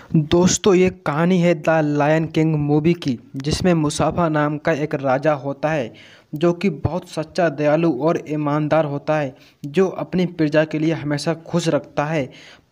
दोस्तों ये कहानी है द लायन किंग मूवी की, जिसमें मुसाफा नाम का एक राजा होता है जो कि बहुत सच्चा, दयालु और ईमानदार होता है, जो अपनी प्रजा के लिए हमेशा खुश रखता है।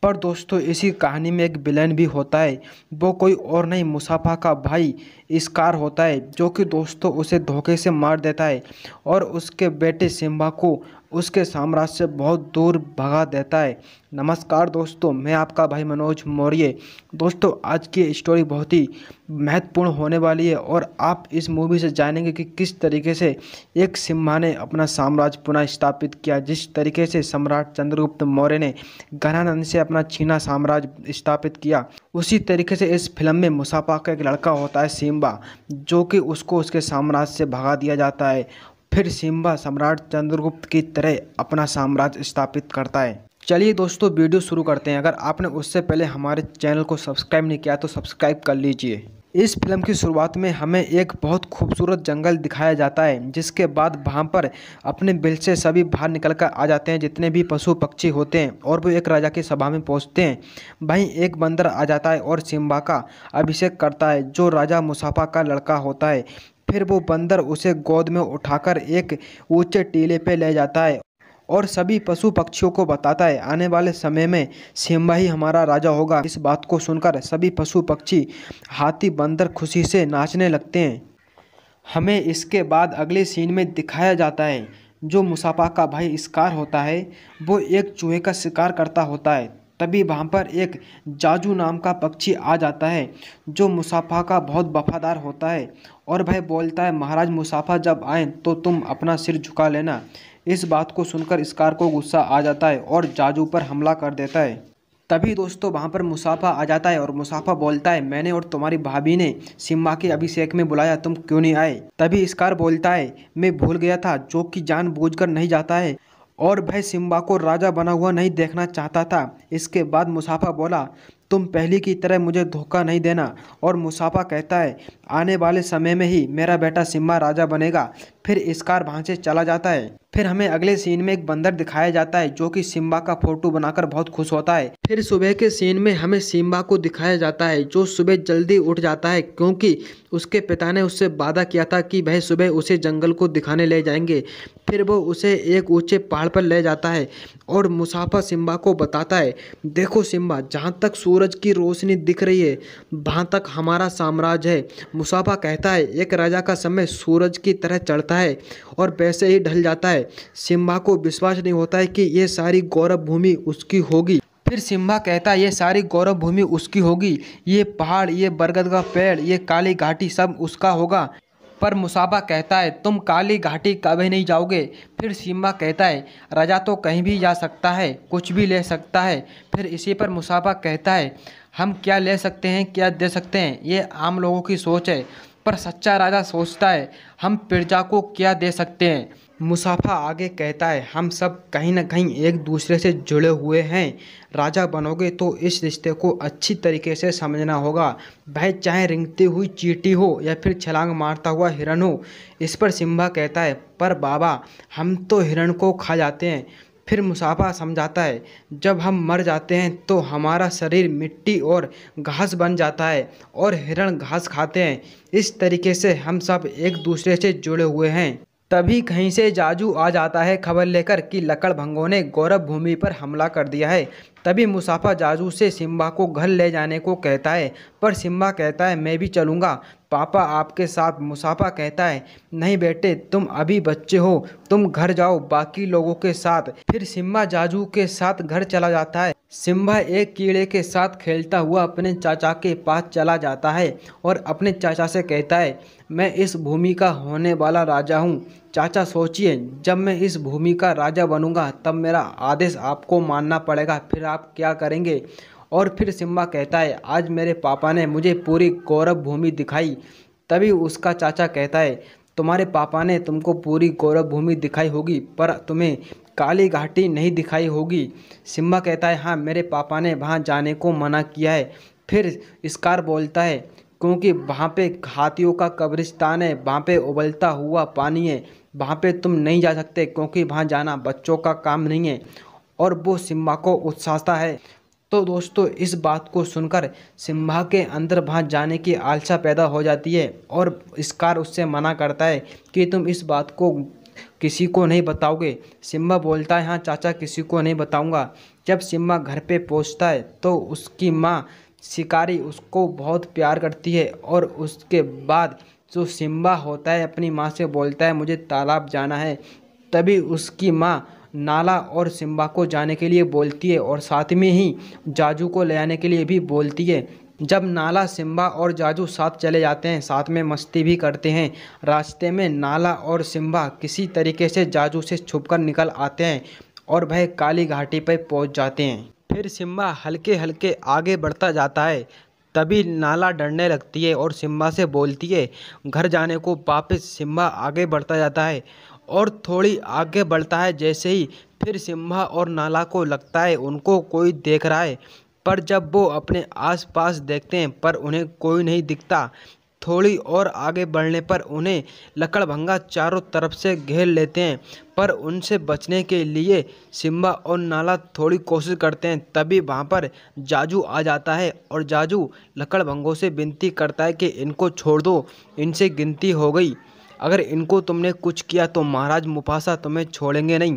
पर दोस्तों इसी कहानी में एक विलेन भी होता है। वो कोई और नहीं, मुसाफा का भाई स्कार होता है, जो कि दोस्तों उसे धोखे से मार देता है और उसके बेटे सिम्बा को उसके साम्राज्य से बहुत दूर भगा देता है। नमस्कार दोस्तों, मैं आपका भाई मनोज मौर्य। दोस्तों आज की स्टोरी बहुत ही महत्वपूर्ण होने वाली है और आप इस मूवी से जानेंगे कि किस तरीके से एक सिम्हा ने अपना साम्राज्य पुनः स्थापित किया, जिस तरीके से सम्राट चंद्रगुप्त मौर्य ने घनानंद से अपना चीना साम्राज्य स्थापित किया। उसी तरीके से इस फिल्म में मुसाफा का एक लड़का होता है सिम्बा, जो कि उसको उसके साम्राज्य से भगा दिया जाता है। फिर सिम्बा सम्राट चंद्रगुप्त की तरह अपना साम्राज्य स्थापित करता है। चलिए दोस्तों वीडियो शुरू करते हैं। अगर आपने उससे पहले हमारे चैनल को सब्सक्राइब नहीं किया तो सब्सक्राइब कर लीजिए। इस फिल्म की शुरुआत में हमें एक बहुत खूबसूरत जंगल दिखाया जाता है, जिसके बाद वहाँ पर अपने बिल से सभी बाहर निकल कर आ जाते हैं, जितने भी पशु पक्षी होते हैं, और वो एक राजा की सभा में पहुँचते हैं। वहीं एक बंदर आ जाता है और सिम्बा का अभिषेक करता है, जो राजा मुसाफा का लड़का होता है। फिर वो बंदर उसे गोद में उठाकर एक ऊंचे टीले पे ले जाता है और सभी पशु पक्षियों को बताता है आने वाले समय में सिम्बा ही हमारा राजा होगा। इस बात को सुनकर सभी पशु पक्षी, हाथी, बंदर खुशी से नाचने लगते हैं। हमें इसके बाद अगले सीन में दिखाया जाता है जो मुसाफा का भाई स्कार होता है, वो एक चूहे का शिकार करता होता है। तभी वहाँ पर एक जाजू नाम का पक्षी आ जाता है, जो मुसाफा का बहुत वफादार होता है और भाई बोलता है महाराज मुसाफा जब आए तो तुम अपना सिर झुका लेना। इस बात को सुनकर स्कार को गुस्सा आ जाता है और जाजू पर हमला कर देता है। तभी दोस्तों वहाँ पर मुसाफा आ जाता है और मुसाफा बोलता है मैंने और तुम्हारी भाभी ने सिम्बा के अभिषेक में बुलाया, तुम क्यों नहीं आए। तभी स्कार बोलता है मैं भूल गया था, जो कि जानबूझकर नहीं जाता है और भाई सिम्बा को राजा बना हुआ नहीं देखना चाहता था। इसके बाद मुसाफा बोला तुम पहले की तरह मुझे धोखा नहीं देना, और मुसाफा कहता है आने वाले समय में ही मेरा बेटा सिम्बा राजा बनेगा। फिर स्कार वहाँ से चला जाता है। फिर हमें अगले सीन में एक बंदर दिखाया जाता है, जो कि सिम्बा का फोटो बनाकर बहुत खुश होता है। फिर सुबह के सीन में हमें सिम्बा को दिखाया जाता है, जो सुबह जल्दी उठ जाता है, क्योंकि उसके पिता ने उससे वादा किया था कि वह सुबह उसे जंगल को दिखाने ले जाएंगे। फिर वो उसे एक ऊंचे पहाड़ पर ले जाता है और मुसाफा सिम्बा को बताता है देखो सिम्बा, जहाँ तक सूरज की रोशनी दिख रही है वहाँ तक हमारा साम्राज्य है। मुसाफा कहता है एक राजा का समय सूरज की तरह चढ़ता है और वैसे ही ढल जाता है। सिम्बा को विश्वास नहीं होता है कि ये सारी गौरव भूमि उसकी होगी। फिर सिम्बा कहता है ये सारी गौरव भूमि उसकी होगी, ये पहाड़, ये बरगद का पेड़, ये काली घाटी सब उसका होगा। पर मुसाफा कहता है तुम काली घाटी कभी नहीं जाओगे। फिर सिम्बा कहता है राजा तो कहीं भी जा सकता है, कुछ भी ले सकता है। फिर इसी पर मुसाफा कहता है हम क्या ले सकते हैं, क्या दे सकते हैं, ये आम लोगों की सोच है, पर सच्चा राजा सोचता है हम प्रजा को क्या दे सकते हैं। मुसाफा आगे कहता है हम सब कहीं ना कहीं एक दूसरे से जुड़े हुए हैं, राजा बनोगे तो इस रिश्ते को अच्छी तरीके से समझना होगा, भाई चाहे रेंगती हुई चींटी हो या फिर छलांग मारता हुआ हिरण हो। इस पर सिम्बा कहता है पर बाबा हम तो हिरण को खा जाते हैं। फिर मुसाफा समझाता है जब हम मर जाते हैं तो हमारा शरीर मिट्टी और घास बन जाता है और हिरण घास खाते हैं। इस तरीके से हम सब एक दूसरे से जुड़े हुए हैं। तभी कहीं से जाजू आ जाता है खबर लेकर कि लकड़भंगों ने गौरव भूमि पर हमला कर दिया है। तभी मुसाफा जाजू से सिम्बा को घर ले जाने को कहता है, पर सिम्बा कहता है मैं भी चलूँगा, पापा आपके साथ। मुसाफा कहता है नहीं बेटे, तुम अभी बच्चे हो, तुम घर जाओ बाकी लोगों के साथ। फिर सिम्बा जाजू के साथ घर चला जाता है। सिम्बा एक कीड़े के साथ खेलता हुआ अपने चाचा के पास चला जाता है और अपने चाचा से कहता है मैं इस भूमि का होने वाला राजा हूँ। चाचा सोचिए, जब मैं इस भूमि का राजा बनूंगा तब मेरा आदेश आपको मानना पड़ेगा, फिर आप क्या करेंगे। और फिर सिम्बा कहता है आज मेरे पापा ने मुझे पूरी गौरव भूमि दिखाई। तभी उसका चाचा कहता है तुम्हारे पापा ने तुमको पूरी गौरव भूमि दिखाई होगी, पर तुम्हें काली घाटी नहीं दिखाई होगी। सिम्बा कहता है हाँ मेरे पापा ने वहाँ जाने को मना किया है। फिर स्कार बोलता है क्योंकि वहाँ पे हाथियों का कब्रिस्तान है, वहाँ पे उबलता हुआ पानी है, वहाँ पे तुम नहीं जा सकते क्योंकि वहाँ जाना बच्चों का काम नहीं है। और वो सिम्बा को उत्साहता है तो दोस्तों इस बात को सुनकर सिम्बा के अंदर वहाँ जाने की आलसा पैदा हो जाती है और स्कार उससे मना करता है कि तुम इस बात को किसी को नहीं बताओगे। सिम्बा बोलता है हाँ चाचा, किसी को नहीं बताऊंगा। जब सिम्बा घर पे पहुंचता है तो उसकी माँ शिकारी उसको बहुत प्यार करती है और उसके बाद जो सिम्बा होता है अपनी माँ से बोलता है मुझे तालाब जाना है। तभी उसकी माँ नाला और सिम्बा को जाने के लिए बोलती है और साथ में ही जाजू को ले आने के लिए भी बोलती है। जब नाला, सिम्बा और जाजू साथ चले जाते हैं, साथ में मस्ती भी करते हैं। रास्ते में नाला और सिम्बा किसी तरीके से जाजू से छुपकर निकल आते हैं और वह काली घाटी पर पहुंच जाते हैं। फिर सिम्बा हल्के हल्के आगे बढ़ता जाता है। तभी नाला डरने लगती है और सिम्बा से बोलती है घर जाने को। वापस सिम्बा आगे बढ़ता जाता है और थोड़ी आगे बढ़ता है जैसे ही फिर सिम्बा और नाला को लगता है उनको कोई देख रहा है, पर जब वो अपने आसपास देखते हैं पर उन्हें कोई नहीं दिखता। थोड़ी और आगे बढ़ने पर उन्हें लकड़भंगा चारों तरफ से घेर लेते हैं, पर उनसे बचने के लिए सिम्बा और नाला थोड़ी कोशिश करते हैं। तभी वहाँ पर जाजू आ जाता है और जाजू लकड़भंगों से विनती करता है कि इनको छोड़ दो, इनसे गिनती हो गई, अगर इनको तुमने कुछ किया तो महाराज मुफासा तुम्हें छोड़ेंगे नहीं।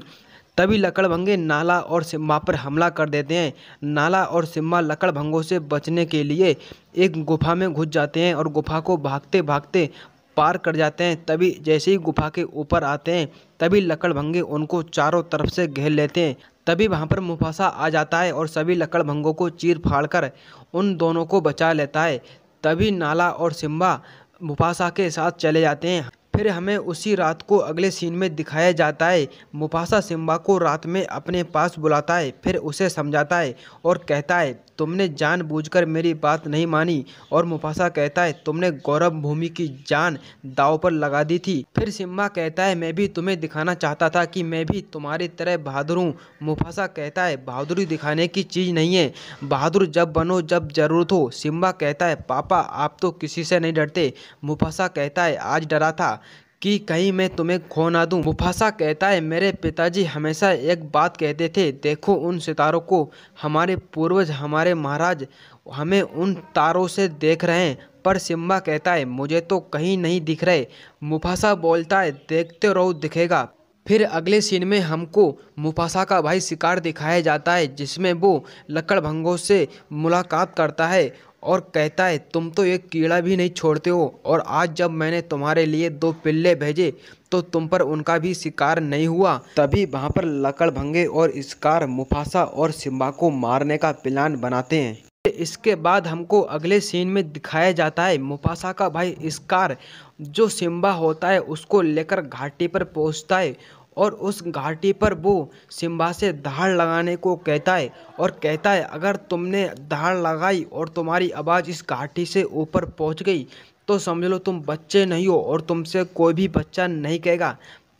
तभी लकड़भंगे नाला और सिम्बा पर हमला कर देते हैं। नाला और सिम्बा लकड़भंगों से बचने के लिए एक गुफा में घुस जाते हैं और गुफा को भागते भागते पार कर जाते हैं। तभी जैसे ही गुफा के ऊपर आते हैं तभी लकड़भंगे उनको चारों तरफ से घेर लेते हैं। तभी वहाँ पर मुफासा आ जाता है और सभी लकड़भंगों को चीर फाड़ कर उन दोनों को बचा लेता है। तभी नाला और सिम्बा मुफासा के साथ चले जाते हैं। फिर हमें उसी रात को अगले सीन में दिखाया जाता है। मुफासा सिम्बा को रात में अपने पास बुलाता है, फिर उसे समझाता है और कहता है तुमने जानबूझकर मेरी बात नहीं मानी। और मुफासा कहता है तुमने गौरव भूमि की जान दांव पर लगा दी थी। फिर सिम्बा कहता है मैं भी तुम्हें दिखाना चाहता था कि मैं भी तुम्हारी तरह बहादुर हूँ। मुफासा कहता है बहादुरी दिखाने की चीज़ नहीं है, बहादुर जब बनो जब जरूरत हो। सिम्बा कहता है पापा आप तो किसी से नहीं डरते। मुफासा कहता है आज डरा था कि कहीं मैं तुम्हें खो ना दूं। मुफासा कहता है मेरे पिताजी हमेशा एक बात कहते थे, देखो उन सितारों को, हमारे पूर्वज हमारे महाराज हमें उन तारों से देख रहे हैं। पर सिम्बा कहता है मुझे तो कहीं नहीं दिख रहे। मुफासा बोलता है देखते रहो दिखेगा। फिर अगले सीन में हमको मुफासा का भाई शिकार दिखाया जाता है जिसमें वो लकड़भंगों से मुलाकात करता है और कहता है तुम तो एक कीड़ा भी नहीं छोड़ते हो, और आज जब मैंने तुम्हारे लिए 2 पिल्ले भेजे तो तुम पर उनका भी शिकार नहीं हुआ। तभी वहाँ पर लकड़भंगे और स्कार मुफासा और सिम्बा को मारने का प्लान बनाते हैं। इसके बाद हमको अगले सीन में दिखाया जाता है मुफासा का भाई स्कार जो सिम्बा होता है उसको लेकर घाटी पर पहुँचता है और उस घाटी पर वो सिम्बा से दहाड़ लगाने को कहता है और कहता है अगर तुमने दहाड़ लगाई और तुम्हारी आवाज़ इस घाटी से ऊपर पहुंच गई तो समझ लो तुम बच्चे नहीं हो और तुमसे कोई भी बच्चा नहीं कहेगा।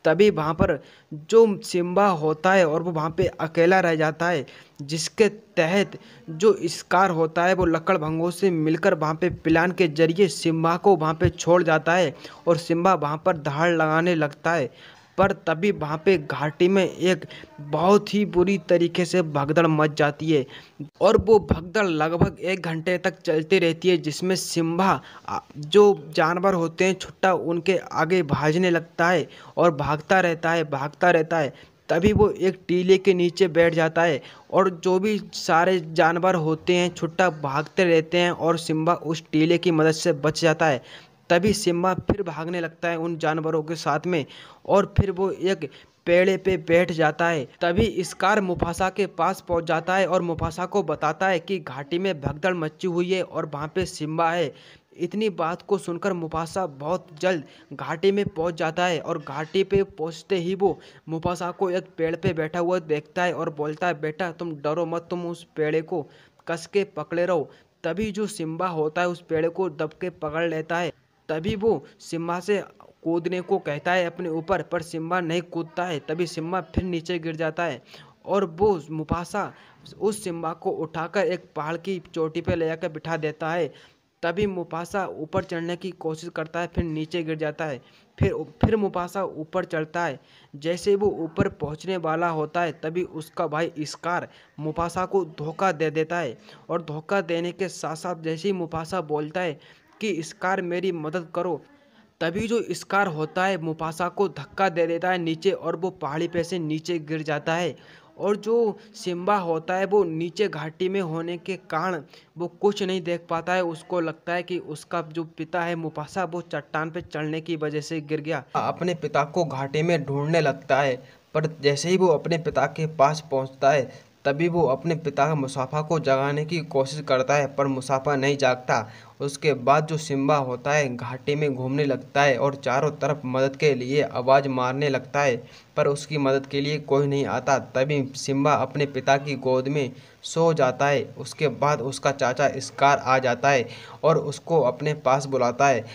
तभी वहाँ पर जो सिम्बा होता है और वो वहाँ पे अकेला रह जाता है, जिसके तहत जो स्कार होता है वो लकड़भंगों से मिलकर वहाँ पे प्लान के जरिए सिम्बा को वहाँ पे छोड़ जाता है और सिम्बा वहाँ पर दहाड़ लगाने लगता है। पर तभी वहाँ पे घाटी में एक बहुत ही बुरी तरीके से भगदड़ मच जाती है और वो भगदड़ लगभग 1 घंटे तक चलती रहती है, जिसमें सिम्बा जो जानवर होते हैं छुट्टा उनके आगे भागने लगता है और भागता रहता है। तभी वो एक टीले के नीचे बैठ जाता है और जो भी सारे जानवर होते हैं छुट्टा भागते रहते हैं और सिम्बा उस टीले की मदद से बच जाता है। तभी सिम्बा फिर भागने लगता है उन जानवरों के साथ में और फिर वो एक पेड़े पे बैठ जाता है। तभी स्कार मुफासा के पास पहुंच जाता है और मुफासा को बताता है कि घाटी में भगदड़ मची हुई है और वहाँ पे सिम्बा है। इतनी बात को सुनकर मुफासा बहुत जल्द घाटी में पहुंच जाता है और घाटी पे पहुंचते ही वो मुफासा को एक पेड़ पे बैठा हुआ देखता है और बोलता है बेटा तुम डरो मत, तुम उस पेड़े को कस के पकड़े रहो। तभी जो सिम्बा होता है उस पेड़े को दब के पकड़ लेता है। तभी वो सिम्बा से कूदने को कहता है अपने ऊपर, पर सिम्बा नहीं कूदता है। तभी सिम्बा फिर नीचे गिर जाता है और वो मुफासा उस सिम्बा को उठाकर एक पहाड़ की चोटी पर ले जाकर बिठा देता है। तभी मुफासा ऊपर चढ़ने की कोशिश करता है, फिर नीचे गिर जाता है। फिर मुफासा ऊपर चढ़ता है। जैसे वो ऊपर पहुंचने वाला होता है तभी उसका भाई स्कार मुफासा को धोखा दे देता है। और धोखा देने के साथ साथ जैसे ही मुफासा बोलता है कि स्कार मेरी मदद करो, तभी जो स्कार होता है मुफासा को धक्का दे देता है नीचे और वो पहाड़ी पे से नीचे गिर जाता है। और जो सिम्बा होता है वो नीचे घाटी में होने के कारण वो कुछ नहीं देख पाता है। उसको लगता है कि उसका जो पिता है मुफासा वो चट्टान पे चढ़ने की वजह से गिर गया। अपने पिता को घाटी में ढूंढने लगता है, पर जैसे ही वो अपने पिता के पास पहुंचता है तभी वो अपने पिता मुसाफा को जगाने की कोशिश करता है, पर मुसाफा नहीं जागता। उसके बाद जो सिम्बा होता है घाटी में घूमने लगता है और चारों तरफ मदद के लिए आवाज़ मारने लगता है, पर उसकी मदद के लिए कोई नहीं आता। तभी सिम्बा अपने पिता की गोद में सो जाता है। उसके बाद उसका चाचा स्कार आ जाता है और उसको अपने पास बुलाता है।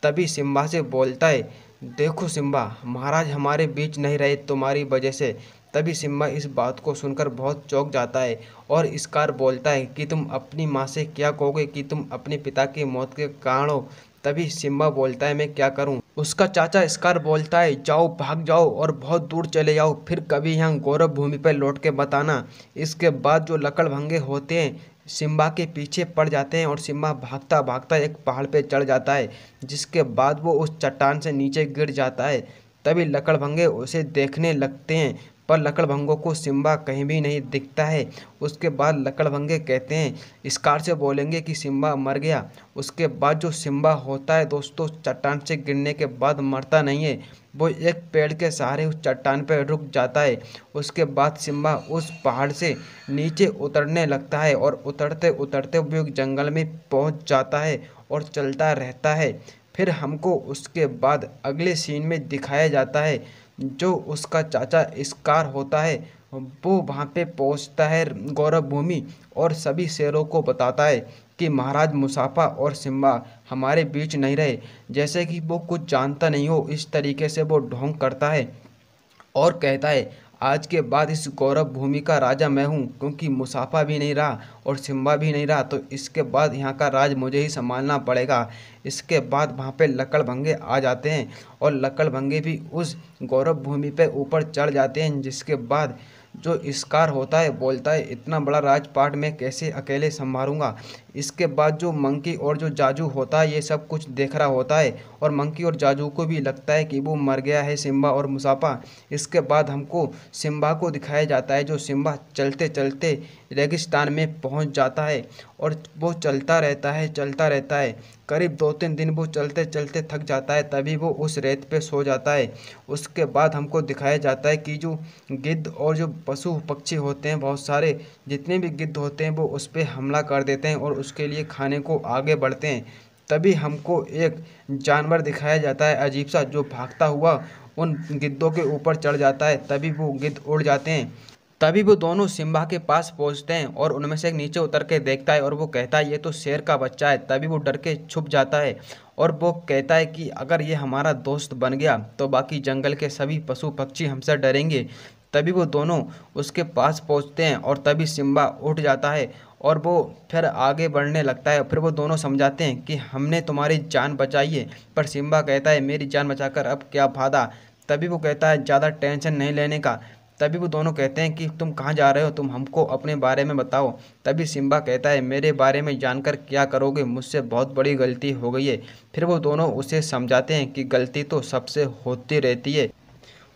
तभी सिम्बा से बोलता है, देखो सिम्बा, महाराज हमारे बीच नहीं रहे तुम्हारी वजह से। तभी सिम्बा इस बात को सुनकर बहुत चौंक जाता है और स्कार बोलता है कि तुम अपनी माँ से क्या कहोगे कि तुम अपने पिता की मौत के कारण हो। तभी सिम्बा बोलता है, मैं क्या करूं। उसका चाचा स्कार बोलता है, जाओ भाग जाओ और बहुत दूर चले जाओ, फिर कभी यहाँ गौरव भूमि पर लौट के बताना। इसके बाद जो लकड़भंगे होते हैं सिम्बा के पीछे पड़ जाते हैं और सिम्बा भागता भागता एक पहाड़ पे चढ़ जाता है, जिसके बाद वो उस चट्टान से नीचे गिर जाता है। तभी लकड़भंगे उसे देखने लगते हैं, पर लकड़भंगों को सिम्बा कहीं भी नहीं दिखता है। उसके बाद लकड़भंगे कहते हैं, स्कार से बोलेंगे कि सिम्बा मर गया। उसके बाद जो सिम्बा होता है दोस्तों, चट्टान से गिरने के बाद मरता नहीं है, वो एक पेड़ के सहारे उस चट्टान पर रुक जाता है। उसके बाद सिम्बा उस पहाड़ से नीचे उतरने लगता है और उतरते उतरते वो एक जंगल में पहुंच जाता है और चलता रहता है। फिर हमको उसके बाद अगले सीन में दिखाया जाता है, जो उसका चाचा स्कार होता है वो वहाँ पे पहुँचता है गौरव भूमि और सभी शेरों को बताता है कि महाराज मुसाफा और सिम्बा हमारे बीच नहीं रहे। जैसे कि वो कुछ जानता नहीं हो इस तरीके से वो ढोंग करता है और कहता है, आज के बाद इस गौरव भूमि का राजा मैं हूँ, क्योंकि मुसाफा भी नहीं रहा और सिम्बा भी नहीं रहा, तो इसके बाद यहाँ का राज मुझे ही संभालना पड़ेगा। इसके बाद वहाँ पे लकड़भंगे आ जाते हैं और लकड़भंगे भी उस गौरव भूमि पे ऊपर चढ़ जाते हैं। जिसके बाद जो स्कार होता है बोलता है, इतना बड़ा राजपाट मैं कैसे अकेले संभालूंगा। इसके बाद जो मंकी और जो जाजू होता है ये सब कुछ देख रहा होता है और मंकी और जाजू को भी लगता है कि वो मर गया है सिम्बा और मुसाफा। इसके बाद हमको सिम्बा को दिखाया जाता है, जो सिम्बा चलते चलते रेगिस्तान में पहुंच जाता है और वो चलता रहता है चलता रहता है। करीब 2-3 दिन वो चलते चलते थक जाता है, तभी वो उस रेत पे सो जाता है। उसके बाद हमको दिखाया जाता है कि जो गिद्ध और जो पशु पक्षी होते हैं बहुत सारे, जितने भी गिद्ध होते हैं वो उस पर हमला कर देते हैं और उसके लिए खाने को आगे बढ़ते हैं। तभी हमको एक जानवर दिखाया जाता है अजीब सा, जो भागता हुआ उन गिद्धों के ऊपर चढ़ जाता है। तभी वो गिद्ध उड़ जाते हैं। तभी वो दोनों सिम्बा के पास पहुंचते हैं और उनमें से एक नीचे उतर के देखता है और वो कहता है, ये तो शेर का बच्चा है। तभी वो डर के छुप जाता है और वो कहता है कि अगर ये हमारा दोस्त बन गया तो बाकी जंगल के सभी पशु पक्षी हमसे डरेंगे। तभी वो दोनों उसके पास पहुंचते हैं और तभी सिम्बा उठ जाता है और वो फिर आगे बढ़ने लगता है। फिर वो दोनों समझाते हैं कि हमने तुम्हारी जान बचाई है, पर सिम्बा कहता है, मेरी जान बचाकर अब क्या फायदा। तभी वो कहता है, ज़्यादा टेंशन नहीं लेने का। तभी वो दोनों कहते हैं कि तुम कहाँ जा रहे हो, तुम हमको अपने बारे में बताओ। तभी सिम्बा कहता है, मेरे बारे में जानकर क्या करोगे, मुझसे बहुत बड़ी गलती हो गई है। फिर वो दोनों उसे समझाते हैं कि गलती तो सबसे होती रहती है।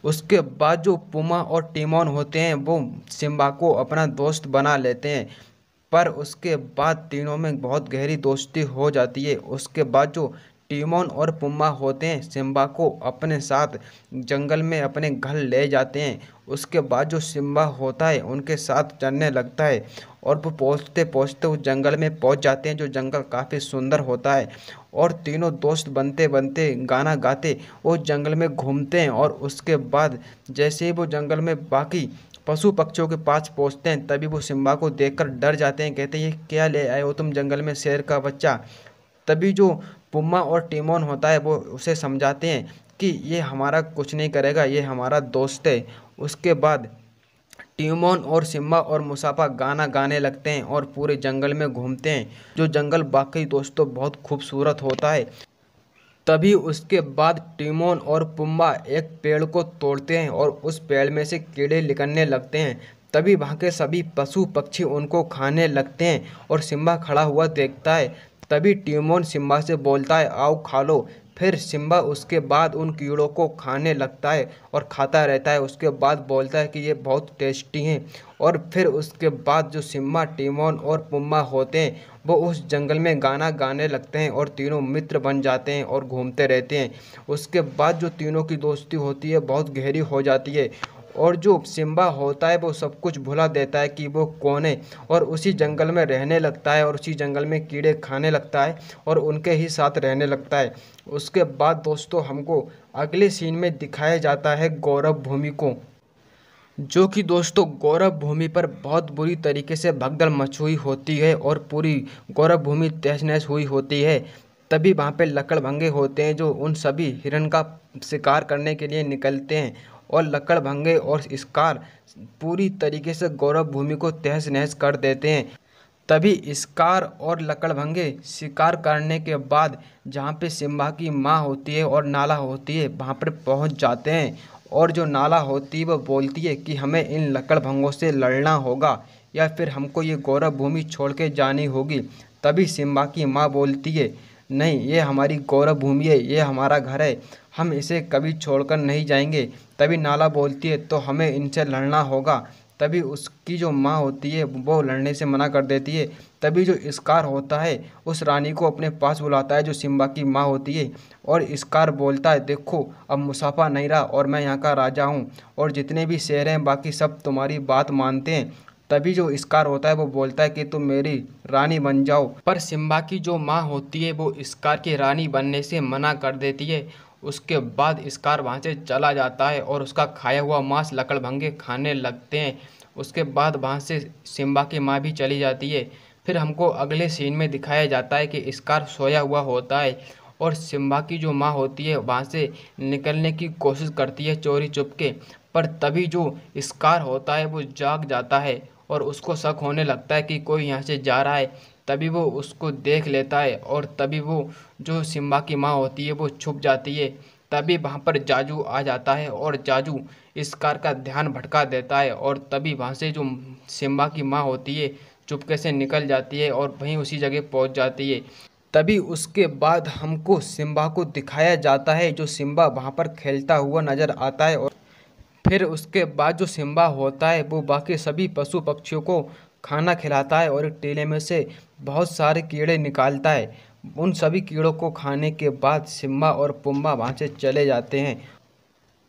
उसके बाद जो पुमा और टिमोन होते हैं वो सिम्बा को अपना दोस्त बना लेते हैं, पर उसके बाद तीनों में बहुत गहरी दोस्ती हो जाती है। उसके बाद जो टिमोन और पुम्मा होते हैं सिम्बा को अपने साथ जंगल में अपने घर ले जाते हैं। उसके बाद जो सिम्बा होता है उनके साथ चलने लगता है और वो पहुँचते पहुँचते उस जंगल में पहुँच जाते हैं, जो जंगल काफ़ी सुंदर होता है। और तीनों दोस्त बनते बनते गाना गाते वो जंगल में घूमते हैं। और उसके बाद जैसे ही वो जंगल में बाकी पशु पक्षियों के पास पहुंचते हैं तभी वो सिम्बा को देखकर डर जाते हैं, कहते हैं, ये क्या ले आए हो तुम जंगल में, शेर का बच्चा। तभी जो पुम्मा और टिमोन होता है वो उसे समझाते हैं कि ये हमारा कुछ नहीं करेगा, ये हमारा दोस्त है। उसके बाद टिमोन और सिम्बा और मुसाफा गाना गाने लगते हैं और पूरे जंगल में घूमते हैं। जो जंगल वाकई दोस्तों बहुत खूबसूरत होता है। तभी उसके बाद टिमोन और पुम्बा एक पेड़ को तोड़ते हैं और उस पेड़ में से कीड़े निकलने लगते हैं। तभी वहाँ के सभी पशु पक्षी उनको खाने लगते हैं और सिम्बा खड़ा हुआ देखता है। तभी टिमोन सिम्बा से बोलता है, आओ खा लो। फिर सिम्बा उसके बाद उन कीड़ों को खाने लगता है और खाता रहता है। उसके बाद बोलता है कि ये बहुत टेस्टी हैं। और फिर उसके बाद जो सिम्बा, टिमोन और पुम्बा होते हैं वो उस जंगल में गाना गाने लगते हैं और तीनों मित्र बन जाते हैं और घूमते रहते हैं। उसके बाद जो तीनों की दोस्ती होती है बहुत गहरी हो जाती है और जो सिम्बा होता है वो सब कुछ भुला देता है कि वो कौन है और उसी जंगल में रहने लगता है और उसी जंगल में कीड़े खाने लगता है और उनके ही साथ रहने लगता है। उसके बाद दोस्तों हमको अगले सीन में दिखाया जाता है गौरव भूमि को, जो कि दोस्तों गौरव भूमि पर बहुत बुरी तरीके से भगदड़ मची हुई होती है और पूरी गौरव भूमि तहस नहस हुई होती है। तभी वहाँ पे लकड़भंगे होते हैं जो उन सभी हिरण का शिकार करने के लिए निकलते हैं और लकड़भंगे और शिकार पूरी तरीके से गौरव भूमि को तहस नहस कर देते हैं। तभी स्कार और लकड़भंगे शिकार करने के बाद जहाँ पे सिम्बा की माँ होती है और नाला होती है वहाँ पर पहुँच जाते हैं और जो नाला होती है वो बोलती है कि हमें इन लकड़भंगों से लड़ना होगा या फिर हमको ये गौरव भूमि छोड़ के जानी होगी। तभी सिम्बा की माँ बोलती है, नहीं, ये हमारी गौरव भूमि है, ये हमारा घर है, हम इसे कभी छोड़कर नहीं जाएंगे। तभी नाला बोलती है, तो हमें इनसे लड़ना होगा। तभी उसकी जो माँ होती है वो लड़ने से मना कर देती है। तभी जो स्कार होता है उस रानी को अपने पास बुलाता है जो सिम्बा की माँ होती है और स्कार बोलता है, देखो अब मुसाफा नहीं रहा और मैं यहाँ का राजा हूँ और जितने भी शेर हैं बाकी सब तुम्हारी बात मानते हैं। तभी जो स्कार होता है वो बोलता है कि तुम मेरी रानी बन जाओ, पर सिम्बा की जो माँ होती है वो स्कार की रानी बनने से मना कर देती है। उसके बाद स्कार वहाँ से चला जाता है और उसका खाया हुआ मांस लकड़भंगे खाने लगते हैं। उसके बाद वहाँ से सिम्बा की माँ भी चली जाती है। फिर हमको अगले सीन में दिखाया जाता है कि स्कार सोया हुआ होता है और सिम्बा की जो माँ होती है वहाँ से निकलने की कोशिश करती है चोरी चुपके, पर तभी जो स्कार होता है वो जाग जाता है और उसको शक होने लगता है कि कोई यहाँ से जा रहा है। तभी वो उसको देख लेता है और तभी वो जो सिम्बा की माँ होती है वो छुप जाती है। तभी वहाँ पर जाजू आ जाता है और जाजू स्कार का ध्यान भटका देता है और तभी वहाँ से जो सिम्बा की माँ होती है चुपके से निकल जाती है और वहीं उसी जगह पहुँच जाती है। तभी उसके बाद हमको सिम्बा को दिखाया जाता है जो सिम्बा वहाँ पर खेलता हुआ नज़र आता है और फिर उसके बाद जो सिम्बा होता है वो बाकी सभी पशु पक्षियों को खाना खिलाता है और एक टीले में से बहुत सारे कीड़े निकालता है। उन सभी कीड़ों को खाने के बाद सिम्बा और पुम्बा वहाँ से चले जाते हैं।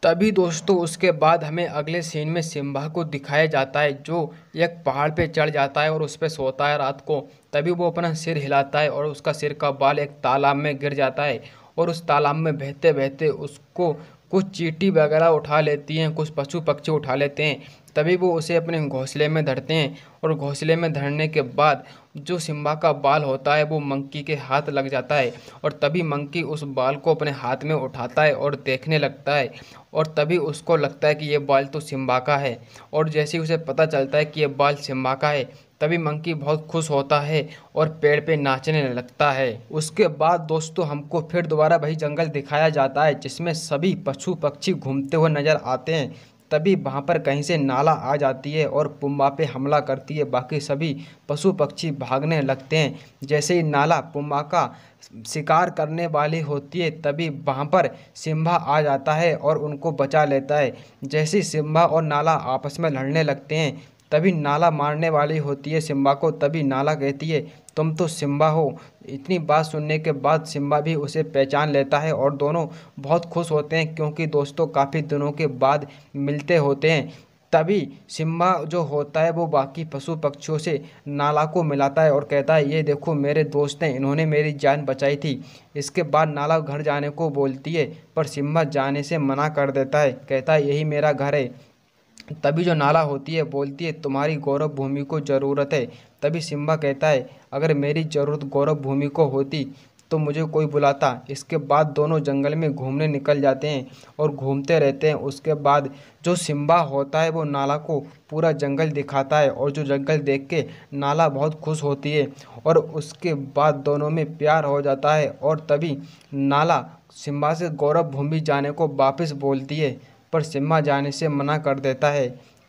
तभी दोस्तों उसके बाद हमें अगले सीन में सिम्बा को दिखाया जाता है जो एक पहाड़ पे चढ़ जाता है और उस पे सोता है रात को। तभी वो अपना सिर हिलाता है और उसका सिर का बाल एक तालाब में गिर जाता है और उस तालाब में बहते बहते उसको कुछ चींटी वगैरह उठा लेती हैं, कुछ पशु पक्षी उठा लेते हैं। तभी वो उसे अपने घोंसले में धरते हैं और घोंसले में धरने के बाद जो सिम्बा का बाल होता है वो मंकी के हाथ लग जाता है और तभी मंकी उस बाल को अपने हाथ में उठाता है और देखने लगता है और तभी उसको लगता है कि ये बाल तो सिम्बा का है और जैसे ही उसे पता चलता है कि ये बाल सिम्बा का है तभी मंकी बहुत खुश होता है और पेड़ पे नाचने लगता है। उसके बाद दोस्तों हमको फिर दोबारा वही जंगल दिखाया जाता है जिसमें सभी पशु पक्षी घूमते हुए नजर आते हैं। तभी वहाँ पर कहीं से नाला आ जाती है और पुम्बा पे हमला करती है। बाकी सभी पशु पक्षी भागने लगते हैं। जैसे ही नाला पुम्बा का शिकार करने वाली होती है तभी वहाँ पर सिम्बा आ जाता है और उनको बचा लेता है। जैसे ही सिम्बा और नाला आपस में लड़ने लगते हैं तभी नाला मारने वाली होती है सिम्बा को। तभी नाला कहती है, तुम तो सिम्बा हो। इतनी बात सुनने के बाद सिम्बा भी उसे पहचान लेता है और दोनों बहुत खुश होते हैं क्योंकि दोस्तों काफ़ी दिनों के बाद मिलते होते हैं। तभी सिम्बा जो होता है वो बाकी पशु पक्षियों से नाला को मिलाता है और कहता है, ये देखो मेरे दोस्त हैं, इन्होंने मेरी जान बचाई थी। इसके बाद नाला घर जाने को बोलती है पर सिम्बा जाने से मना कर देता है, कहता है यही मेरा घर है। तभी जो नाला होती है बोलती है, तुम्हारी गौरव भूमि को ज़रूरत है। तभी सिम्बा कहता है, अगर मेरी ज़रूरत गौरव भूमि को होती तो मुझे कोई बुलाता। इसके बाद दोनों जंगल में घूमने निकल जाते हैं और घूमते रहते हैं। उसके बाद जो सिम्बा होता है वो नाला को पूरा जंगल दिखाता है और जो जंगल देख के नाला बहुत खुश होती है और उसके बाद दोनों में प्यार हो जाता है। और तभी नाला सिम्बा से गौरव भूमि जाने को वापस बोलती है, पर सिम्बा जाने से मना कर देता है।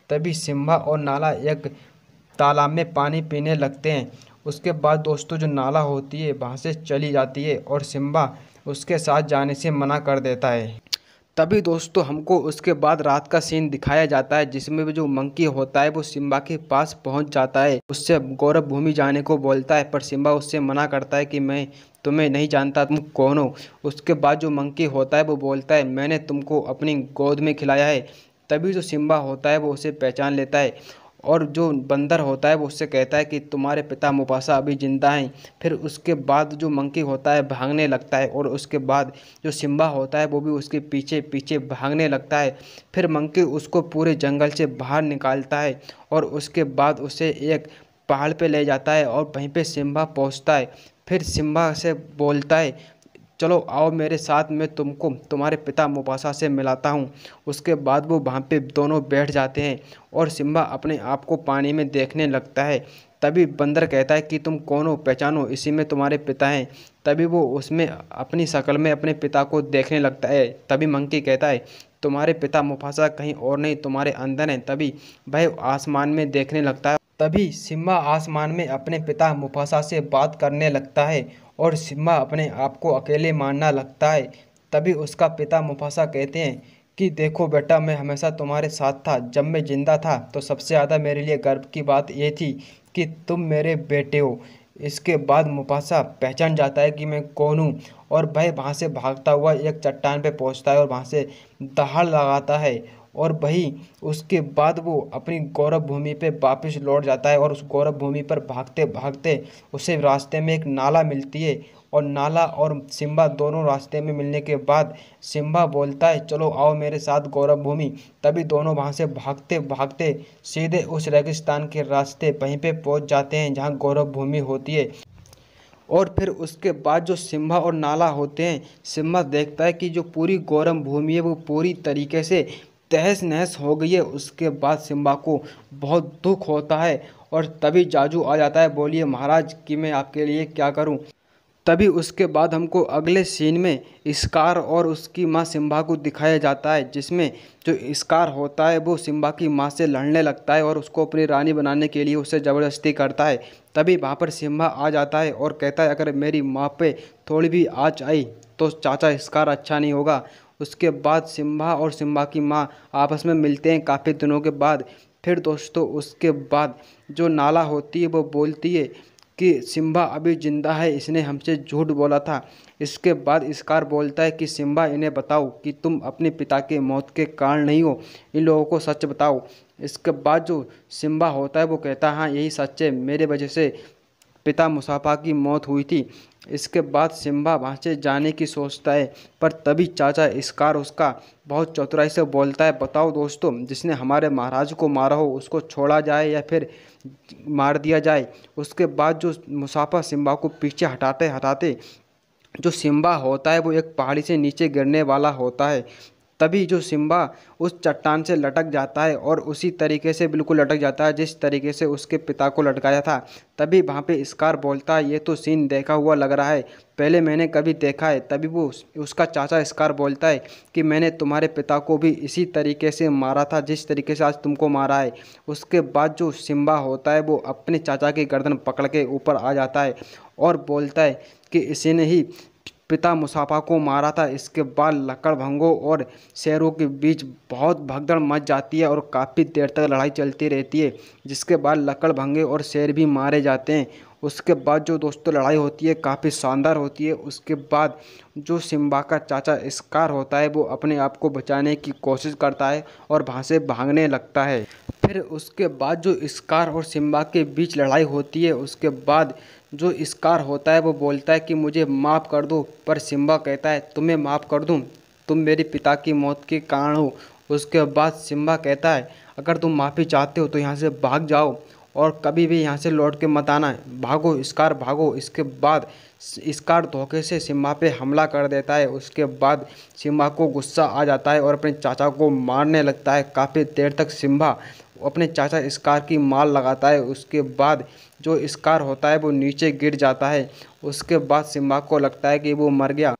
तभी सिम्बा और नाला एक तालाब में पानी पीने लगते हैं। उसके बाद दोस्तों जो नाला होती है वहाँ से चली जाती है और सिम्बा उसके साथ जाने से मना कर देता है। तभी दोस्तों हमको उसके बाद रात का सीन दिखाया जाता है, जिसमें भी जो मंकी होता है वो सिम्बा के पास पहुंच जाता है। उससे गौरव भूमि जाने को बोलता है, पर सिम्बा उससे मना करता है कि मैं तुम्हें नहीं जानता, तुम कौन हो। उसके बाद जो मंकी होता है वो बोलता है, मैंने तुमको अपनी गोद में खिलाया है। तभी जो सिम्बा होता है वो उसे पहचान लेता है और जो बंदर होता है वो उससे कहता है कि तुम्हारे पिता मुफासा अभी ज़िंदा हैं। फिर उसके बाद जो मंकी होता है भागने लगता है और उसके बाद जो सिम्बा होता है वो भी उसके पीछे पीछे भागने लगता है। फिर मंकी उसको पूरे जंगल से बाहर निकालता है और उसके बाद उसे एक पहाड़ पे ले जाता है और वहीं पे सिम्बा पहुंचता है। फिर सिम्बा से बोलता है, चलो आओ मेरे साथ, मैं तुमको तुम्हारे पिता मुफासा से मिलाता हूँ। उसके बाद वो वहाँ पे दोनों बैठ जाते हैं और सिम्बा अपने आप को पानी में देखने लगता है। तभी बंदर कहता है कि तुम कौन हो, पहचानो, इसी में तुम्हारे पिता हैं। तभी वो उसमें अपनी शक्ल में अपने पिता को देखने लगता है। तभी मंकी कहता है, तुम्हारे पिता मुफासा कहीं और नहीं तुम्हारे अंदर हैं। तभी वह आसमान में देखने लगता है। तभी सिम्बा आसमान में अपने पिता मुफासा से बात करने लगता है और सिम्बा अपने आप को अकेले मानना लगता है। तभी उसका पिता मुफासा कहते हैं कि देखो बेटा, मैं हमेशा तुम्हारे साथ था। जब मैं जिंदा था तो सबसे ज़्यादा मेरे लिए गर्व की बात ये थी कि तुम मेरे बेटे हो। इसके बाद मुफासा पहचान जाता है कि मैं कौन हूँ और वह वहाँ से भागता हुआ एक चट्टान पे पहुँचता है और वहाँ से दहाड़ लगाता है। और वही उसके बाद वो अपनी गौरव भूमि पे वापस लौट जाता है और उस गौरव भूमि पर भागते भागते उसे रास्ते में एक नाला मिलती है और नाला और सिम्बा दोनों रास्ते में मिलने के बाद सिम्बा बोलता है, चलो आओ मेरे साथ गौरव भूमि। तभी दोनों वहाँ से भागते भागते सीधे उस रेगिस्तान के रास्ते वहीं पे पहुँच जाते हैं जहाँ गौरव भूमि होती है। और फिर उसके बाद जो सिम्बा और नाला होते हैं, सिम्बा देखता है कि जो पूरी गौरव भूमि है वो पूरी तरीके से तहस नहस हो गई है। उसके बाद सिम्बा को बहुत दुख होता है और तभी जाजू आ जाता है, बोलिए महाराज कि मैं आपके लिए क्या करूं। तभी उसके बाद हमको अगले सीन में स्कार और उसकी माँ सिम्बा को दिखाया जाता है, जिसमें जो स्कार होता है वो सिम्बा की माँ से लड़ने लगता है और उसको अपनी रानी बनाने के लिए उससे ज़बरदस्ती करता है। तभी वहाँ पर सिम्बा आ जाता है और कहता है, अगर मेरी माँ पे थोड़ी भी आँच आई तो चाचा स्कार अच्छा नहीं होगा। उसके बाद सिम्बा और सिम्बा की माँ आपस में मिलते हैं काफ़ी दिनों के बाद। फिर दोस्तों उसके बाद जो नाला होती है वो बोलती है कि सिम्बा अभी ज़िंदा है, इसने हमसे झूठ बोला था। इसके बाद स्कार बोलता है कि सिम्बा, इन्हें बताओ कि तुम अपने पिता के मौत के कारण नहीं हो, इन लोगों को सच बताओ। इसके बाद जो सिम्बा होता है वो कहता है, हाँ यही सच है, मेरे वजह से पिता मुसाफा की मौत हुई थी। इसके बाद सिम्बा वहाँ से जाने की सोचता है, पर तभी चाचा स्कार उसका बहुत चतुराई से बोलता है, बताओ दोस्तों, जिसने हमारे महाराज को मारा हो उसको छोड़ा जाए या फिर मार दिया जाए। उसके बाद जो मुसाफा सिम्बा को पीछे हटाते हटाते जो सिम्बा होता है वो एक पहाड़ी से नीचे गिरने वाला होता है। तभी जो सिम्बा उस चट्टान से लटक जाता है और उसी तरीके से बिल्कुल लटक जाता है जिस तरीके से उसके पिता को लटकाया था। तभी वहाँ पे स्कार बोलता है, ये तो सीन देखा हुआ लग रहा है, पहले मैंने कभी देखा है। तभी वो उसका चाचा स्कार बोलता है कि मैंने तुम्हारे पिता को भी इसी तरीके से मारा था जिस तरीके से आज तुमको मारा है। उसके बाद जो सिम्बा होता है वो अपने चाचा की गर्दन पकड़ के ऊपर आ जाता है और बोलता है कि इसी ने ही पिता मुसाफा को मारा था। इसके बाद लकड़भंगों और शेरों के बीच बहुत भगदड़ मच जाती है और काफ़ी देर तक लड़ाई चलती रहती है, जिसके बाद लकड़भंगे और शेर भी मारे जाते हैं। उसके बाद जो दोस्तों लड़ाई होती है काफ़ी शानदार होती है। उसके बाद जो सिम्बा का चाचा स्कार होता है वो अपने आप को बचाने की कोशिश करता है और वहाँ से भागने लगता है। फिर उसके बाद जो स्कार और सिम्बा के बीच लड़ाई होती है, उसके बाद जो स्कार होता है वो बोलता है कि मुझे माफ़ कर दो, पर सिम्बा कहता है तुम्हें माफ़ कर दूं, तुम मेरे पिता की मौत के कारण हो। उसके बाद सिम्बा कहता है, अगर तुम माफ़ी चाहते हो तो यहाँ से भाग जाओ। और कभी भी यहाँ से लौट के मत आना, भागो स्कार भागो। इसके बाद स्कार धोखे से सिम्बा पे हमला कर देता है। उसके बाद सिम्बा को गुस्सा आ जाता है और अपने चाचा को मारने लगता है। काफ़ी देर तक सिम्बा अपने चाचा स्कार की मार लगाता है। उसके बाद जो स्कार होता है वो नीचे गिर जाता है। उसके बाद सिम्बा को लगता है कि वो मर गया।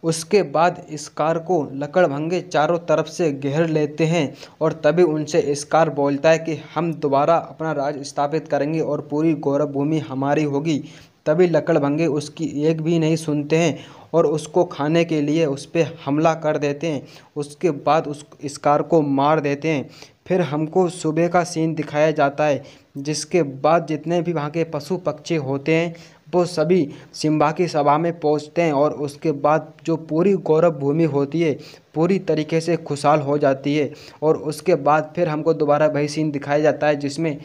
उसके बाद स्कार को लकड़भंगे चारों तरफ से घेर लेते हैं और तभी उनसे स्कार बोलता है कि हम दोबारा अपना राज स्थापित करेंगे और पूरी गौरव भूमि हमारी होगी। तभी लकड़भंगे उसकी एक भी नहीं सुनते हैं और उसको खाने के लिए उस पर हमला कर देते हैं। उसके बाद उस स्कार को मार देते हैं। फिर हमको सुबह का सीन दिखाया जाता है, जिसके बाद जितने भी वहाँ के पशु पक्षी होते हैं वो सभी सिम्बा की सभा में पहुंचते हैं और उसके बाद जो पूरी गौरव भूमि होती है पूरी तरीके से खुशहाल हो जाती है। और उसके बाद फिर हमको दोबारा वही सीन दिखाया जाता है जिसमें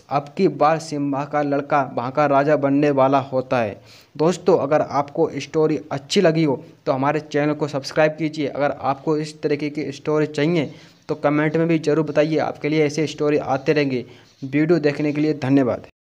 अब की बार सिम्बा का लड़का वहाँ का राजा बनने वाला होता है। दोस्तों, अगर आपको स्टोरी अच्छी लगी हो तो हमारे चैनल को सब्सक्राइब कीजिए। अगर आपको इस तरीके की स्टोरी चाहिए तो कमेंट में भी ज़रूर बताइए। आपके लिए ऐसे स्टोरी आते रहेंगे। वीडियो देखने के लिए धन्यवाद।